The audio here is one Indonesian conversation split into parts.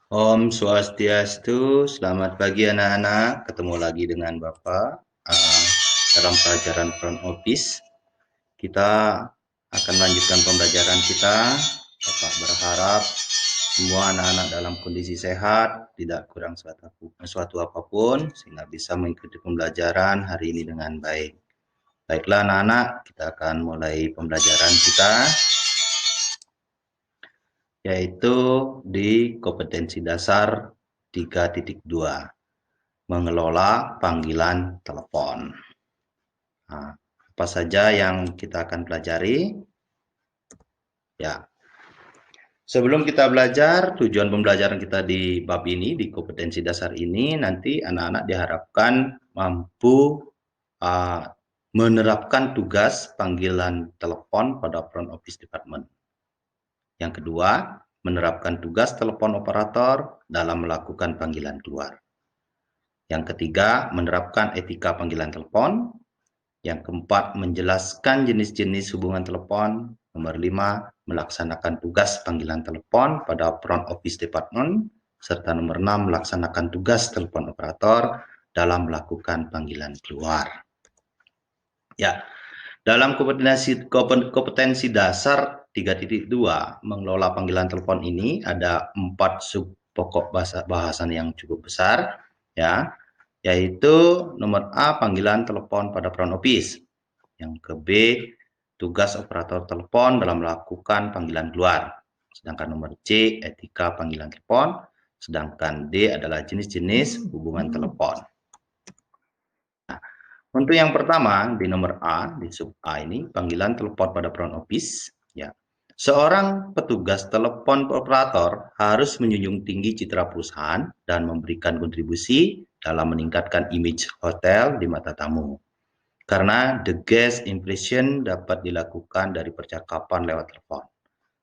Om Swastiastu, selamat pagi anak-anak. Ketemu lagi dengan Bapak dalam pelajaran front office. Kita akan lanjutkan pembelajaran kita. Bapak berharap semua anak-anak dalam kondisi sehat, tidak kurang suatu apapun, sehingga bisa mengikuti pembelajaran hari ini dengan baik. Baiklah anak-anak, kita akan mulai pembelajaran kita, yaitu di kompetensi dasar 3.2. Mengelola panggilan telepon. Nah, apa saja yang kita akan pelajari? Ya, sebelum kita belajar, tujuan pembelajaran kita di bab ini, di kompetensi dasar ini, nanti anak-anak diharapkan mampu menerapkan tugas panggilan telepon pada front office department. Yang kedua, menerapkan tugas telepon operator dalam melakukan panggilan keluar. Yang ketiga, menerapkan etika panggilan telepon. Yang keempat, menjelaskan jenis-jenis hubungan telepon. Nomor 5, melaksanakan tugas panggilan telepon pada front office department. Serta nomor 6, melaksanakan tugas telepon operator dalam melakukan panggilan keluar. Ya, dalam kompetensi dasar 3.2 mengelola panggilan telepon ini ada 4 sub pokok bahasan yang cukup besar, ya, yaitu nomor A, panggilan telepon pada front office. Yang ke B, tugas operator telepon dalam melakukan panggilan keluar. Sedangkan nomor C, etika panggilan telepon. Sedangkan D adalah jenis-jenis hubungan telepon. Nah, untuk yang pertama, di nomor A, di sub A ini, panggilan telepon pada front office. Ya. Seorang petugas telepon operator harus menjunjung tinggi citra perusahaan dan memberikan kontribusi dalam meningkatkan image hotel di mata tamu. Karena the guest impression dapat dilakukan dari percakapan lewat telepon.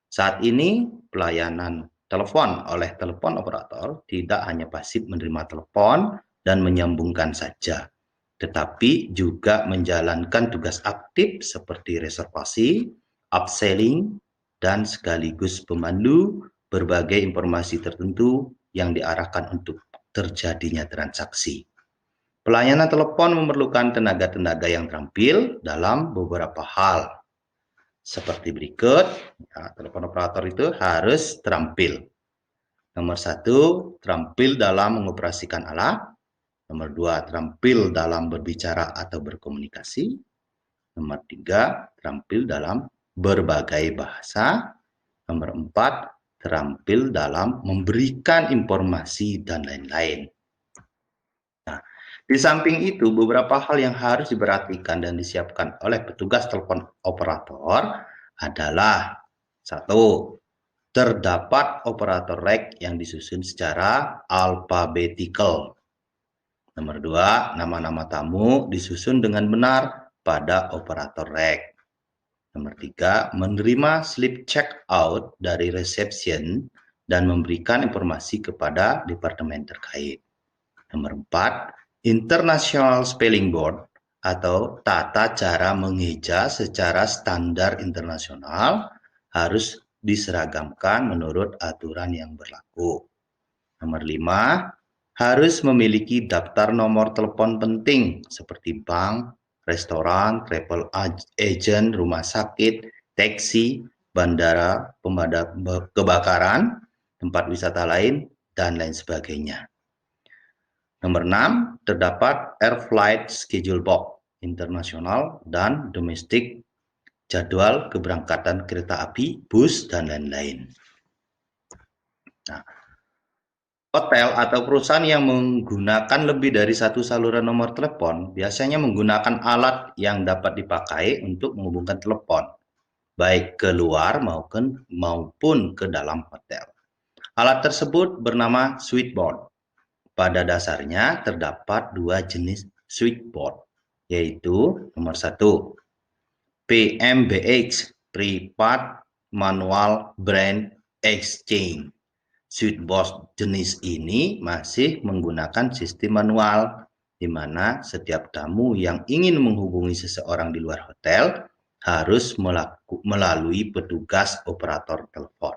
Saat ini, pelayanan telepon oleh telepon operator tidak hanya pasif menerima telepon dan menyambungkan saja, tetapi juga menjalankan tugas aktif seperti reservasi, upselling, dan sekaligus pemandu berbagai informasi tertentu yang diarahkan untuk terjadinya transaksi. Pelayanan telepon memerlukan tenaga-tenaga yang terampil dalam beberapa hal. Seperti berikut, ya, telepon operator itu harus terampil. Nomor 1, terampil dalam mengoperasikan alat. Nomor 2, terampil dalam berbicara atau berkomunikasi. Nomor 3, terampil dalam berbagai bahasa. Nomor 4, terampil dalam memberikan informasi dan lain-lain. Nah, di samping itu, beberapa hal yang harus diperhatikan dan disiapkan oleh petugas telepon operator adalah 1. Terdapat operator rek yang disusun secara alfabetikal. Nomor 2, nama-nama tamu disusun dengan benar pada operator rek. Nomor 3, menerima slip check out dari reception dan memberikan informasi kepada departemen terkait. Nomor 4, International Spelling Board atau tata cara mengeja secara standar internasional harus diseragamkan menurut aturan yang berlaku. Nomor 5, harus memiliki daftar nomor telepon penting seperti bank, restoran, travel agent, rumah sakit, taksi, bandara, pemadam kebakaran, tempat wisata lain, dan lain sebagainya. Nomor 6, terdapat Air Flight Schedule Box internasional dan domestik, jadwal keberangkatan kereta api, bus, dan lain-lain. Nah, hotel atau perusahaan yang menggunakan lebih dari satu saluran nomor telepon biasanya menggunakan alat yang dapat dipakai untuk menghubungkan telepon, baik keluar maupun ke dalam hotel. Alat tersebut bernama switchboard. Pada dasarnya terdapat 2 jenis switchboard, yaitu nomor 1, PMBX, Prepaid Manual Brand Exchange. Switchboard jenis ini masih menggunakan sistem manual, di mana setiap tamu yang ingin menghubungi seseorang di luar hotel harus melalui petugas operator telepon.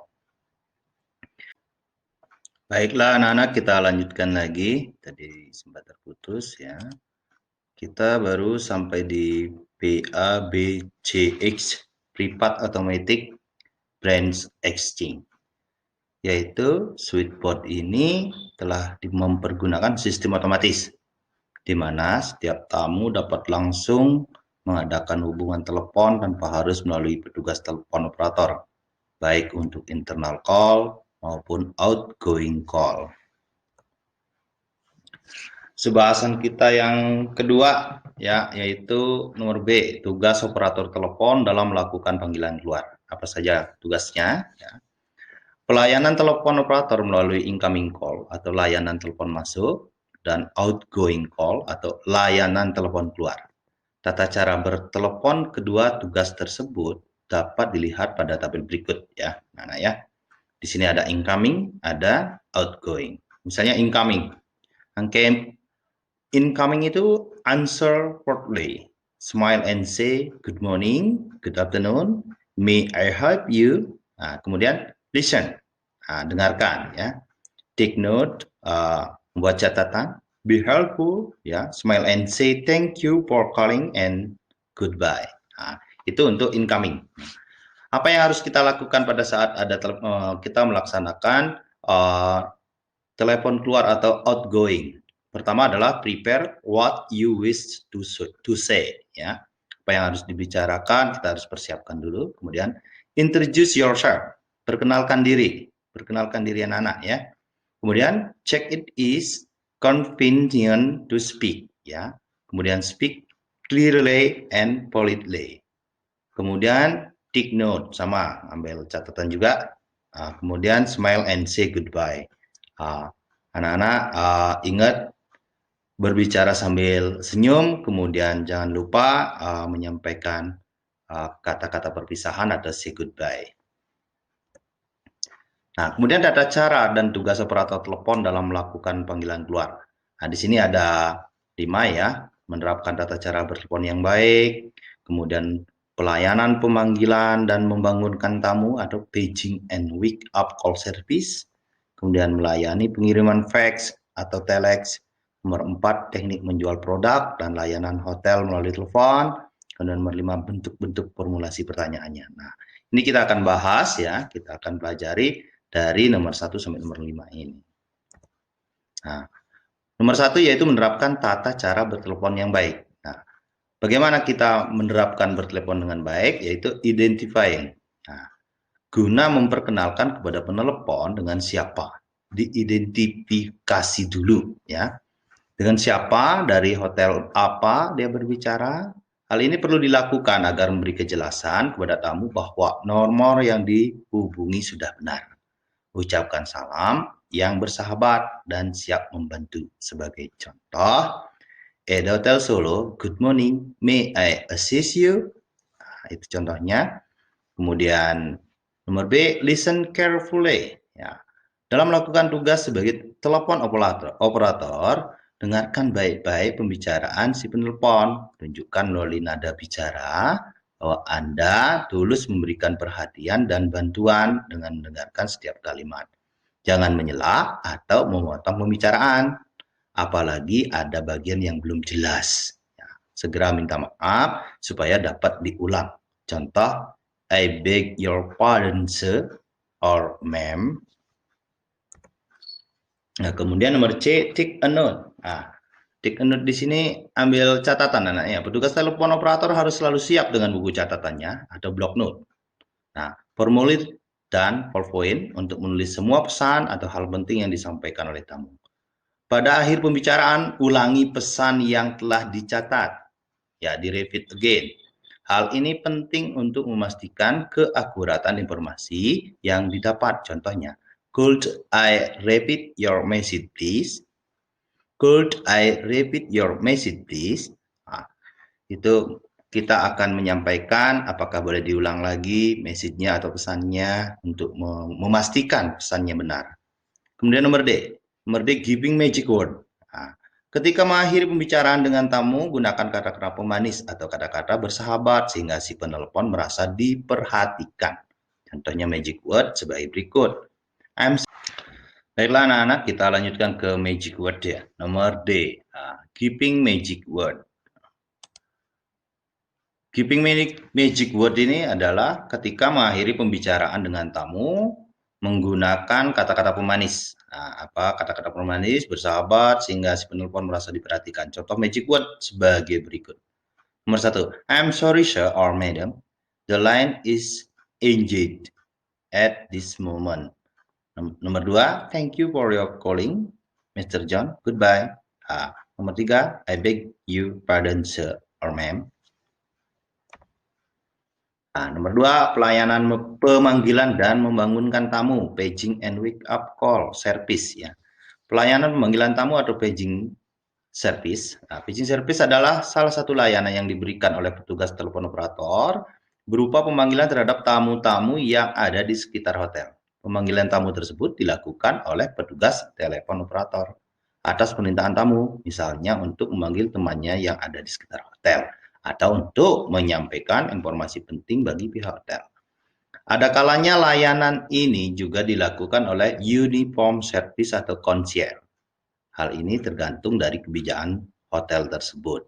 Baiklah anak-anak, kita lanjutkan lagi. Tadi sempat terputus ya. Kita baru sampai di PABCX, Prepaid Automatic Branch Exchange. Yaitu switchboard ini telah mempergunakan sistem otomatis, di mana setiap tamu dapat langsung mengadakan hubungan telepon tanpa harus melalui petugas telepon operator, baik untuk internal call maupun outgoing call. Sebahasan kita yang kedua ya, yaitu nomor B, tugas operator telepon dalam melakukan panggilan keluar. Apa saja tugasnya? Ya. Pelayanan telepon operator melalui incoming call atau layanan telepon masuk, dan outgoing call atau layanan telepon keluar. Tata cara bertelepon kedua tugas tersebut dapat dilihat pada tabel berikut ya. Nah ya. Di sini ada incoming, ada outgoing. Misalnya incoming. Incoming itu answer promptly, smile and say good morning, good afternoon, may I help you. Nah, kemudian listen, dengarkan ya. Take note, membuat catatan. Be helpful, ya. Smile and say thank you for calling and goodbye. Nah, itu untuk incoming. Apa yang harus kita lakukan pada saat ada kita melaksanakan telepon keluar atau outgoing? Pertama adalah prepare what you wish to say, ya. Apa yang harus dibicarakan kita harus persiapkan dulu. Kemudian introduce yourself, perkenalkan diri anak-anak ya. Kemudian check it is convenient to speak, ya. Kemudian speak clearly and politely. Kemudian take note, sama ambil catatan juga. Kemudian smile and say goodbye. Anak-anak ingat berbicara sambil senyum, kemudian jangan lupa menyampaikan kata-kata perpisahan atau say goodbye. Nah, kemudian tata cara dan tugas operator telepon dalam melakukan panggilan keluar. Nah, di sini ada 5 ya, menerapkan tata cara bertelepon yang baik, kemudian pelayanan pemanggilan dan membangunkan tamu atau paging and wake up call service, kemudian melayani pengiriman fax atau telex. Nomor 4, teknik menjual produk dan layanan hotel melalui telepon. Kemudian nomor 5, bentuk-bentuk formulasi pertanyaannya. Nah, ini kita akan bahas ya, kita akan pelajari dari nomor 1 sampai nomor 5 ini. Nah, nomor 1 yaitu menerapkan tata cara bertelepon yang baik. Nah, bagaimana kita menerapkan bertelepon dengan baik? Yaitu identifying. Nah, guna memperkenalkan kepada penelepon dengan siapa. Diidentifikasi dulu ya. Dengan siapa, dari hotel apa dia berbicara. Hal ini perlu dilakukan agar memberi kejelasan kepada tamu bahwa nomor yang dihubungi sudah benar. Ucapkan salam yang bersahabat dan siap membantu. Sebagai contoh, Hotel Solo, good morning, may I assist you? Nah, itu contohnya. Kemudian nomor B, listen carefully. Ya. Dalam melakukan tugas sebagai telepon operator, dengarkan baik-baik pembicaraan si penelpon. Tunjukkan melalui nada bicara bahwa Anda tulus memberikan perhatian dan bantuan dengan mendengarkan setiap kalimat. Jangan menyela atau memotong pembicaraan, apalagi ada bagian yang belum jelas. Ya, segera minta maaf supaya dapat diulang. Contoh, I beg your pardon, sir, or ma'am. Nah, kemudian nomor C, take a note. Nah, take a note di sini ambil catatan anaknya. Petugas telepon operator harus selalu siap dengan buku catatannya atau block note. Nah, formulir dan PowerPoint untuk menulis semua pesan atau hal penting yang disampaikan oleh tamu. Pada akhir pembicaraan, ulangi pesan yang telah dicatat. Ya, di repeat again. Hal ini penting untuk memastikan keakuratan informasi yang didapat. Contohnya, could I repeat your message, please? Could I repeat your message, please? Nah, itu kita akan menyampaikan apakah boleh diulang lagi message-nya atau pesannya untuk memastikan pesannya benar. Kemudian nomor D, giving magic word. Nah, ketika mengakhiri pembicaraan dengan tamu, gunakan kata-kata pemanis atau kata-kata bersahabat sehingga si penelpon merasa diperhatikan. Contohnya magic word sebagai berikut. Baiklah anak-anak, kita lanjutkan ke magic word ya. Nomor D, keeping magic word. Keeping magic word ini adalah ketika mengakhiri pembicaraan dengan tamu menggunakan kata-kata pemanis. Nah, apa kata-kata pemanis bersahabat sehingga si penelpon merasa diperhatikan. Contoh magic word sebagai berikut. Nomor 1, I'm sorry sir or madam, the line is engaged at this moment. Nomor 2, thank you for your calling, Mr. John, goodbye. Nomor 3, I beg you pardon sir or ma'am. Nomor 2, pelayanan pemanggilan dan membangunkan tamu, paging and wake up call service ya. Pelayanan pemanggilan tamu atau paging service. Paging service adalah salah satu layanan yang diberikan oleh petugas telepon operator berupa pemanggilan terhadap tamu-tamu yang ada di sekitar hotel. Pemanggilan tamu tersebut dilakukan oleh petugas telepon operator atas permintaan tamu, misalnya untuk memanggil temannya yang ada di sekitar hotel atau untuk menyampaikan informasi penting bagi pihak hotel. Ada kalanya layanan ini juga dilakukan oleh uniform service atau concierge. Hal ini tergantung dari kebijakan hotel tersebut.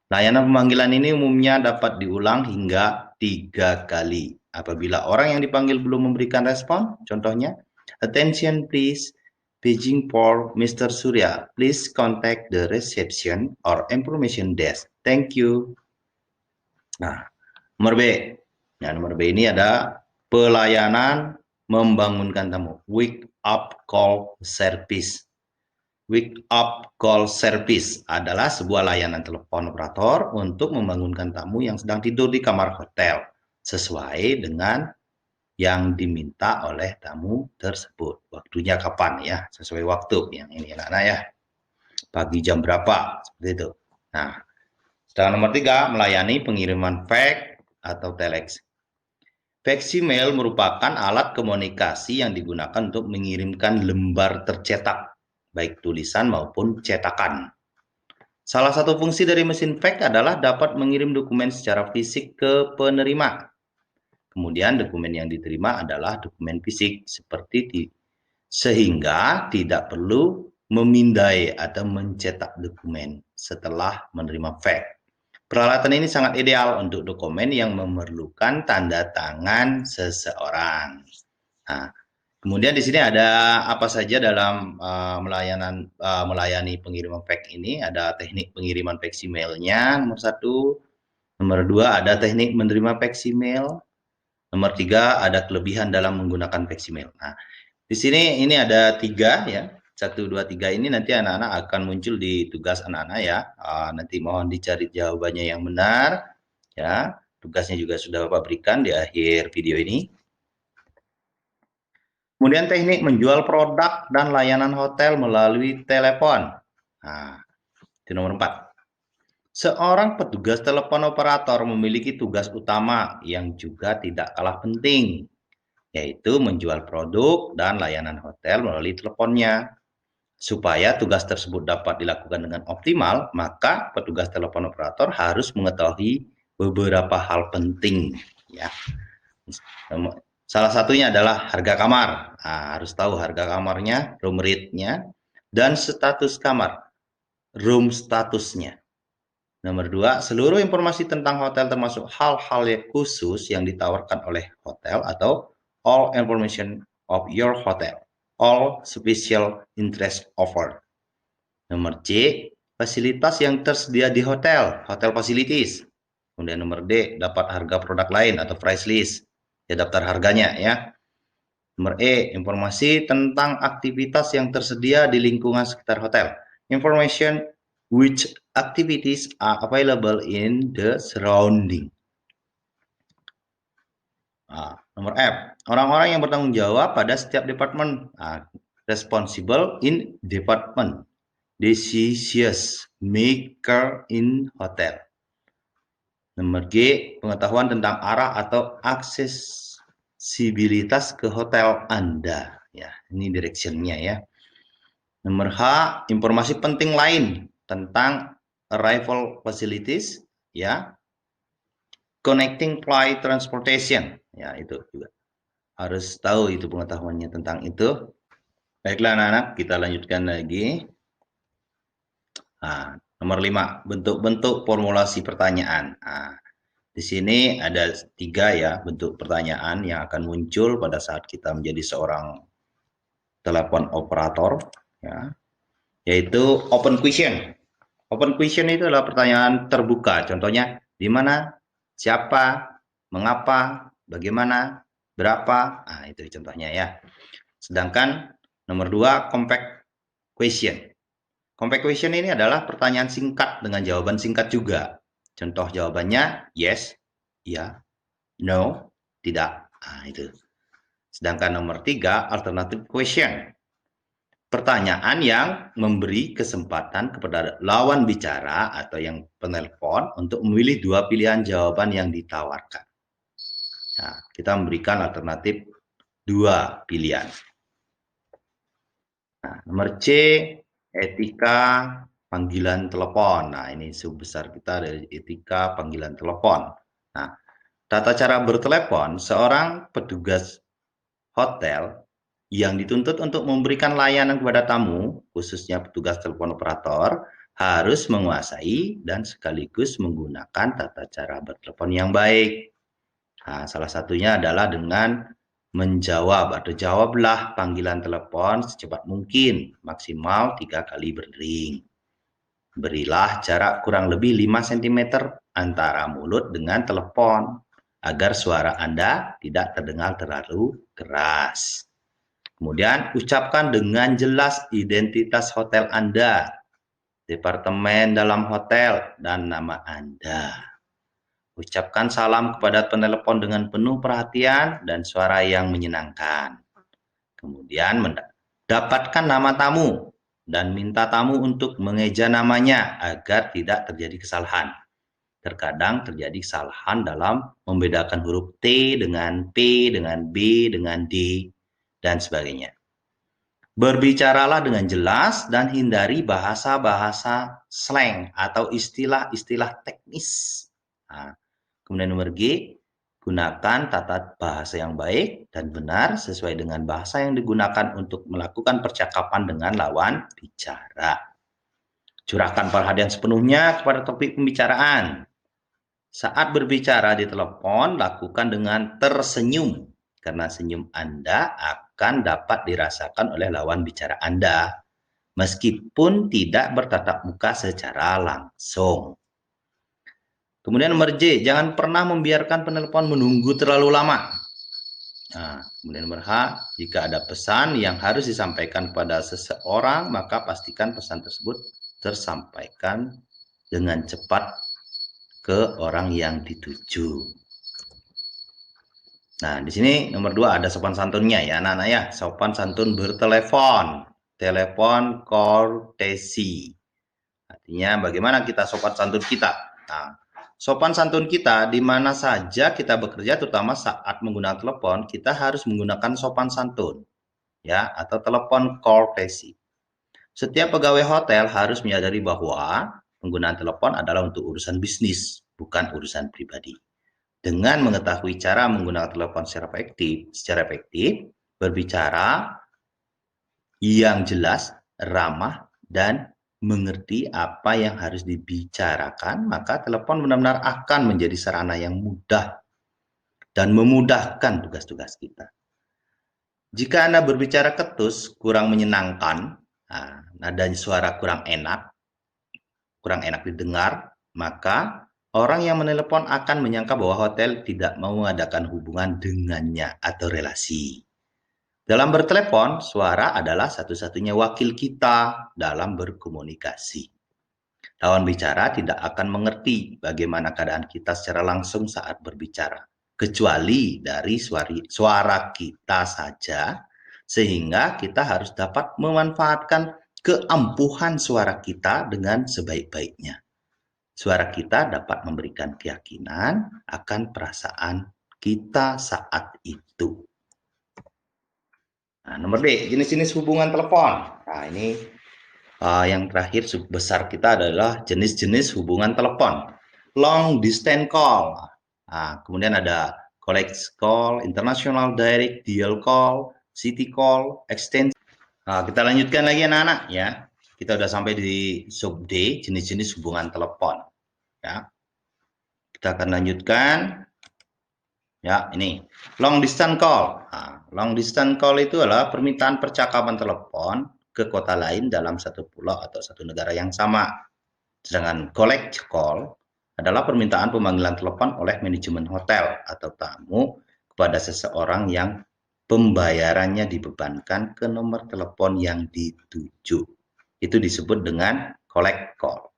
Layanan pemanggilan ini umumnya dapat diulang hingga 3 kali. Apabila orang yang dipanggil belum memberikan respon, contohnya, attention please, paging for Mr. Surya, please contact the reception or information desk. Thank you. Nah, nomor B. Nah, nomor B ini ada pelayanan membangunkan tamu. Wake up call service. Wake up call service adalah sebuah layanan telepon operator untuk membangunkan tamu yang sedang tidur di kamar hotel sesuai dengan yang diminta oleh tamu tersebut. Waktunya kapan ya? Sesuai waktu yang ini anak-anak ya. Pagi jam berapa? Seperti itu. Nah, sedangkan nomor 3, melayani pengiriman fax atau telex. Fax email merupakan alat komunikasi yang digunakan untuk mengirimkan lembar tercetak, baik tulisan maupun cetakan. Salah satu fungsi dari mesin fax adalah dapat mengirim dokumen secara fisik ke penerima. Kemudian dokumen yang diterima adalah dokumen fisik sehingga tidak perlu memindai atau mencetak dokumen setelah menerima fax. Peralatan ini sangat ideal untuk dokumen yang memerlukan tanda tangan seseorang. Nah, kemudian di sini ada apa saja dalam melayani pengiriman fax ini. Ada teknik pengiriman fax emailnya, nomor 1. Nomor 2, ada teknik menerima fax email. Nomor 3, ada kelebihan dalam menggunakan fax email. Nah, di sini ini ada 3 ya. 1, 2, 3 ini nanti anak-anak akan muncul di tugas anak-anak ya. Nanti mohon dicari jawabannya yang benar ya. Tugasnya juga sudah Bapak berikan di akhir video ini. Kemudian teknik menjual produk dan layanan hotel melalui telepon. Nah, itu nomor 4. Seorang petugas telepon operator memiliki tugas utama yang juga tidak kalah penting, yaitu menjual produk dan layanan hotel melalui teleponnya. Supaya tugas tersebut dapat dilakukan dengan optimal, maka petugas telepon operator harus mengetahui beberapa hal penting ya. Salah satunya adalah harga kamar. Harus tahu harga kamarnya, room rate-nya, dan status kamar, room statusnya. Nomor 2, seluruh informasi tentang hotel termasuk hal-hal yang khusus yang ditawarkan oleh hotel atau all information of your hotel. All special interest offer. Nomor C, fasilitas yang tersedia di hotel, hotel facilities. Kemudian nomor D, dapat harga produk lain atau price list, ya daftar harganya ya. Nomor E, informasi tentang aktivitas yang tersedia di lingkungan sekitar hotel. Information which activities are available in the surrounding. Nomor F, orang-orang yang bertanggung jawab pada setiap departemen. Responsible in department. Decisions maker in hotel. Nomor G, pengetahuan tentang arah atau aksesibilitas ke hotel Anda. Ya, ini direction-nya ya. Nomor H, informasi penting lain tentang arrival facilities, ya. Connecting flight transportation, ya itu juga harus tahu itu pengetahuannya tentang itu. Baiklah anak-anak, kita lanjutkan lagi. Nah, nomor 5, bentuk-bentuk formulasi pertanyaan. Nah, di sini ada 3 ya bentuk pertanyaan yang akan muncul pada saat kita menjadi seorang telepon operator, ya, yaitu open question. Open question itu adalah pertanyaan terbuka. Contohnya, di mana, siapa, mengapa, bagaimana, berapa. Nah, itu contohnya ya. Sedangkan nomor 2, compact question. Compact question ini adalah pertanyaan singkat dengan jawaban singkat juga. Contoh jawabannya yes, ya, no, tidak. Nah, itu. Sedangkan nomor 3, alternative question. Pertanyaan yang memberi kesempatan kepada lawan bicara atau yang penelpon untuk memilih 2 pilihan jawaban yang ditawarkan. Nah, kita memberikan alternatif 2 pilihan. Nah, nomor C, etika panggilan telepon. Nah, ini sebesar kita dari etika panggilan telepon. Nah, tata cara bertelepon seorang petugas hotel yang dituntut untuk memberikan layanan kepada tamu, khususnya petugas telepon operator, harus menguasai dan sekaligus menggunakan tata cara bertelepon yang baik. Nah, salah satunya adalah dengan menjawab atau jawablah panggilan telepon secepat mungkin, maksimal 3 kali berdering. Berilah jarak kurang lebih 5 cm antara mulut dengan telepon, agar suara Anda tidak terdengar terlalu keras. Kemudian ucapkan dengan jelas identitas hotel Anda, departemen dalam hotel, dan nama Anda. Ucapkan salam kepada penelepon dengan penuh perhatian dan suara yang menyenangkan. Kemudian dapatkan nama tamu dan minta tamu untuk mengeja namanya agar tidak terjadi kesalahan. Terkadang terjadi kesalahan dalam membedakan huruf T dengan P, dengan B, dengan D, dan sebagainya. Berbicaralah dengan jelas dan hindari bahasa-bahasa slang atau istilah-istilah teknis. Nah, kemudian nomor G, gunakan tata bahasa yang baik dan benar sesuai dengan bahasa yang digunakan untuk melakukan percakapan dengan lawan bicara. Curahkan perhatian sepenuhnya kepada topik pembicaraan. Saat berbicara di telepon, lakukan dengan tersenyum, karena senyum Anda akan dapat dirasakan oleh lawan bicara Anda, meskipun tidak bertatap muka secara langsung. Kemudian nomor J, jangan pernah membiarkan penelpon menunggu terlalu lama. Nah, kemudian nomor H, jika ada pesan yang harus disampaikan kepada seseorang, maka pastikan pesan tersebut tersampaikan dengan cepat ke orang yang dituju. Nah, di sini nomor 2 ada sopan santunnya ya, anak-anak ya. Sopan santun bertelepon. Telepon courtesy. Artinya bagaimana kita sopan santun kita. Nah, sopan santun kita di mana saja kita bekerja, terutama saat menggunakan telepon, kita harus menggunakan sopan santun, ya, atau telepon courtesy. Setiap pegawai hotel harus menyadari bahwa penggunaan telepon adalah untuk urusan bisnis, bukan urusan pribadi. Dengan mengetahui cara menggunakan telepon secara efektif, berbicara yang jelas, ramah, dan mengerti apa yang harus dibicarakan, maka telepon benar-benar akan menjadi sarana yang mudah dan memudahkan tugas-tugas kita. Jika Anda berbicara ketus, kurang menyenangkan, nada suara kurang enak didengar, maka orang yang menelepon akan menyangka bahwa hotel tidak mau mengadakan hubungan dengannya atau relasi. Dalam bertelepon, suara adalah satu-satunya wakil kita dalam berkomunikasi. Lawan bicara tidak akan mengerti bagaimana keadaan kita secara langsung saat berbicara, kecuali dari suara kita saja, sehingga kita harus dapat memanfaatkan keampuhan suara kita dengan sebaik-baiknya. Suara kita dapat memberikan keyakinan akan perasaan kita saat itu. Nah, nomor D, jenis-jenis hubungan telepon. Nah, ini yang terakhir besar kita adalah jenis-jenis hubungan telepon. Long distance call. Nah, kemudian ada collect call, international direct dial call, city call, extension. Nah, kita lanjutkan lagi anak-anak ya. Kita udah sampai di sub D, jenis-jenis hubungan telepon. Ya, kita akan lanjutkan. Ya, ini long distance call. Nah, long distance call itu adalah permintaan percakapan telepon ke kota lain dalam satu pulau atau satu negara yang sama. Sedangkan collect call adalah permintaan pemanggilan telepon oleh manajemen hotel atau tamu kepada seseorang yang pembayarannya dibebankan ke nomor telepon yang dituju. Itu disebut dengan collect call.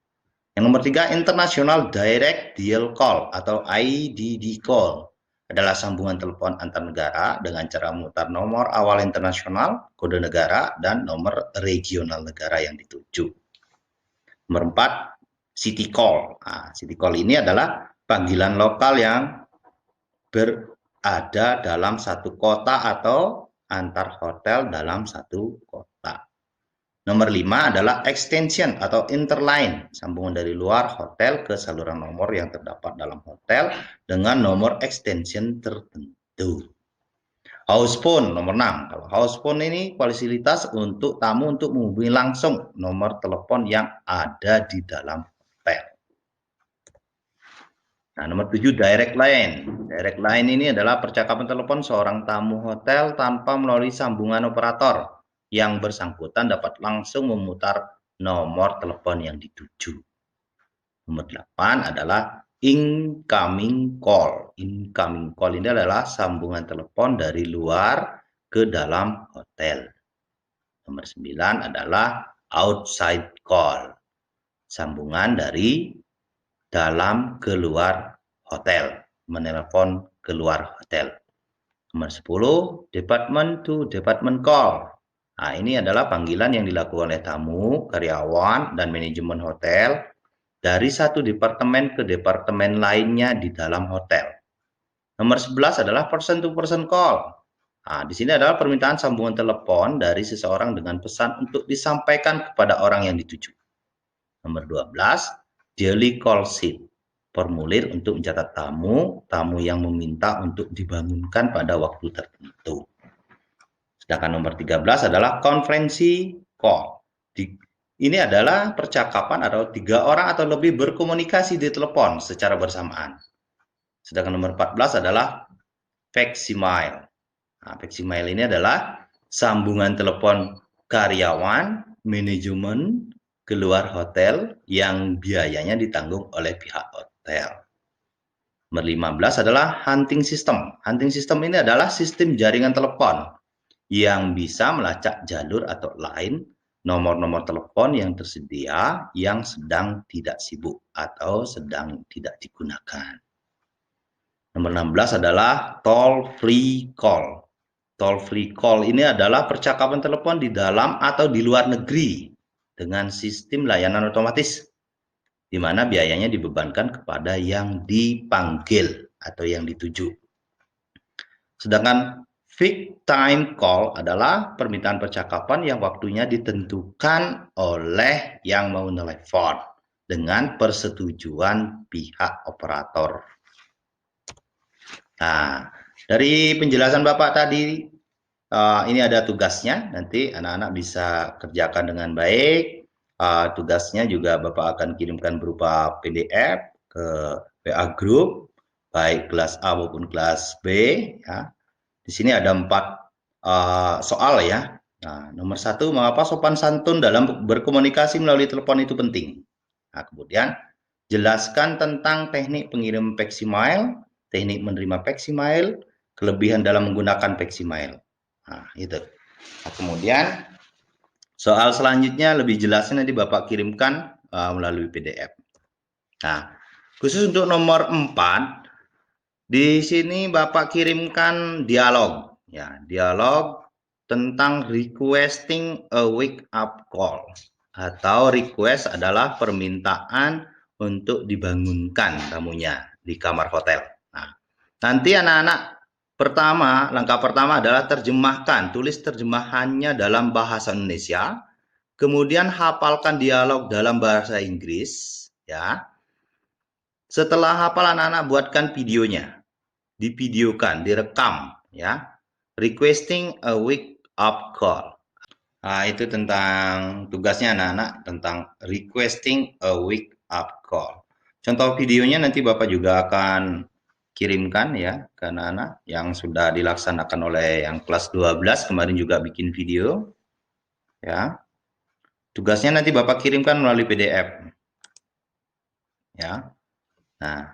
Yang nomor 3, International Direct Dial Call atau IDD Call adalah sambungan telepon antar negara dengan cara memutar nomor awal internasional, kode negara, dan nomor regional negara yang dituju. Nomor 4, City Call. Nah, City Call ini adalah panggilan lokal yang berada dalam satu kota atau antar hotel dalam satu kota. Nomor 5 adalah extension atau interline, sambungan dari luar hotel ke saluran nomor yang terdapat dalam hotel dengan nomor extension tertentu. House phone nomor 6. Kalau house phone ini fasilitas untuk tamu untuk menghubungi langsung nomor telepon yang ada di dalam hotel. Nah, nomor 7, direct line. Direct line ini adalah percakapan telepon seorang tamu hotel tanpa melalui sambungan operator. Yang bersangkutan dapat langsung memutar nomor telepon yang dituju. Nomor 8 adalah incoming call. Incoming call ini adalah sambungan telepon dari luar ke dalam hotel. Nomor 9 adalah outside call. Sambungan dari dalam keluar hotel, menelpon keluar hotel. Nomor 10, department to department call. Nah, ini adalah panggilan yang dilakukan oleh tamu, karyawan, dan manajemen hotel dari satu departemen ke departemen lainnya di dalam hotel. Nomor 11 adalah person to person call. Nah, di sini adalah permintaan sambungan telepon dari seseorang dengan pesan untuk disampaikan kepada orang yang dituju. Nomor 12, daily call sheet. Formulir untuk mencatat tamu yang meminta untuk dibangunkan pada waktu tertentu. Sedangkan nomor 13 adalah konferensi call. Ini adalah percakapan atau 3 orang atau lebih berkomunikasi di telepon secara bersamaan. Sedangkan nomor 14 adalah facsimile. Nah, facsimile ini adalah sambungan telepon karyawan, manajemen, keluar hotel yang biayanya ditanggung oleh pihak hotel. Nomor 15 adalah hunting system. Hunting system ini adalah sistem jaringan telepon yang bisa melacak jalur atau line nomor-nomor telepon yang tersedia yang sedang tidak sibuk atau sedang tidak digunakan. Nomor 16 adalah toll free call. Toll free call ini adalah percakapan telepon di dalam atau di luar negeri dengan sistem layanan otomatis, di mana biayanya dibebankan kepada yang dipanggil atau yang dituju. Sedangkan fixed time call adalah permintaan percakapan yang waktunya ditentukan oleh yang mau telepon dengan persetujuan pihak operator. Nah, dari penjelasan Bapak tadi, ini ada tugasnya, nanti anak-anak bisa kerjakan dengan baik. Tugasnya juga Bapak akan kirimkan berupa PDF ke WA Group, baik kelas A maupun kelas B. Ya. Di sini ada 4 soal ya. Nah, nomor 1, mengapa sopan santun dalam berkomunikasi melalui telepon itu penting? Nah, kemudian jelaskan tentang teknik pengirim facsimile, teknik menerima facsimile, kelebihan dalam menggunakan facsimile. Nah, itu. Nah, kemudian soal selanjutnya lebih jelasnya nanti Bapak kirimkan melalui PDF. Nah, khusus untuk nomor 4, di sini Bapak kirimkan dialog. Ya, dialog tentang requesting a wake up call. Atau request adalah permintaan untuk dibangunkan tamunya di kamar hotel. Nah, nanti anak-anak langkah pertama adalah terjemahkan, tulis terjemahannya dalam bahasa Indonesia, kemudian hafalkan dialog dalam bahasa Inggris, ya. Setelah hafal, anak-anak buatkan videonya, divideokan, direkam, ya. Requesting a wake up call. Nah, itu tentang tugasnya anak-anak tentang requesting a wake up call. Contoh videonya nanti Bapak juga akan kirimkan ya ke anak-anak yang sudah dilaksanakan oleh yang kelas 12 kemarin juga bikin video ya. Tugasnya nanti Bapak kirimkan melalui PDF ya. Nah,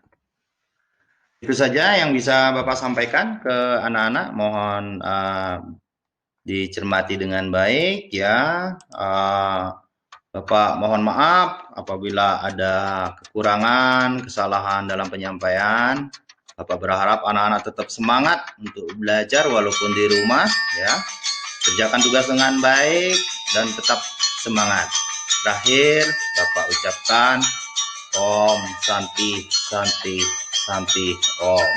itu saja yang bisa Bapak sampaikan ke anak-anak. Mohon dicermati dengan baik ya. Bapak mohon maaf apabila ada kekurangan, kesalahan dalam penyampaian. Bapak berharap anak-anak tetap semangat untuk belajar walaupun di rumah ya. Kerjakan tugas dengan baik dan tetap semangat. Terakhir, Bapak ucapkan Om Santi Santi Santi Om.